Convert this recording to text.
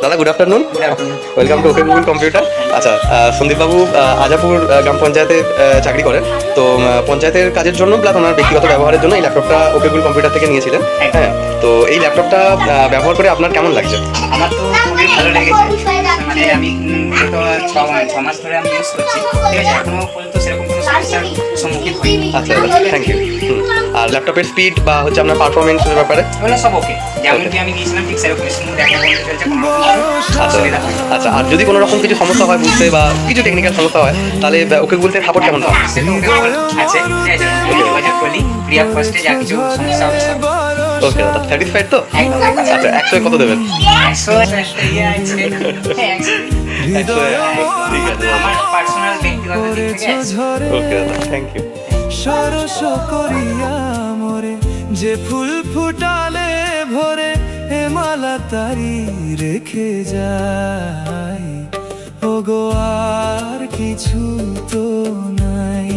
দাদা good afternoon, welcome to okay Google computer. আচ্ছা, সন্দীপবাবু আজাপুর গ্রাম পঞ্চায়েতে চাকরি করেন, তো পঞ্চায়েতের কাজের জন্য প্লাস ওনার ব্যক্তিগত ব্যবহারের জন্য এই ল্যাপটপটা ওকে গুগল কম্পিউটার থেকে নিয়েছিলেন। হ্যাঁ, তো এই ল্যাপটপটা ব্যবহার করে আপনার কেমন লাগছে? আমার তো খুবই ভালো লেগেছে। মানে আমি গত ছ মাস ধরে আমি ইউজ করছি, ঠিক আছে, এখনো পর্যন্ত সেরকম কোনো সমস্যার সম্মুখীন হইনি। আচ্ছা দাদা, থ্যাংক ইউ। আর ল্যাপটপের স্পিড বা হচ্ছে আপনার পারফরমেন্সের ব্যাপারে? এগুলো সব ওকে, যেমন কি আমি দিয়েছিলাম ঠিক সেরকম স্মুথ একটা বলতে চলছে, কোনো রকম অসুবিধা হয় না। আচ্ছা, আর যদি কোনো রকম কিছু সমস্যা হয় বুঝতে বা কিছু টেকনিক্যাল সমস্যা হয়, তাহলে ওকে গুগল থেকে সাপোর্ট কেমন পাবেন? সে তো ওকে আছে, ঠিক আছে, আমি যোগাযোগ করলি ফ্রি অফ কস্টে, যা কিছু সমস্যা হবে সব। ওকে দাদা, স্যাটিসফাইড তো? একদম একদম। আচ্ছা, 100 কত দেবেন? 100 একটা ইয়ে আছে, হ্যাঁ 100। 100, ঠিক আছে। আমার পার্সোনাল ব্যক্তিগত দিক থেকে আছে। ওকে দাদা, থ্যাংক ইউ। সরস করিয়া মোরে যে ফুল ফুটালে ভরে এ মালা তারি রেখে যাই, ওগো আর কিছু তো নাই।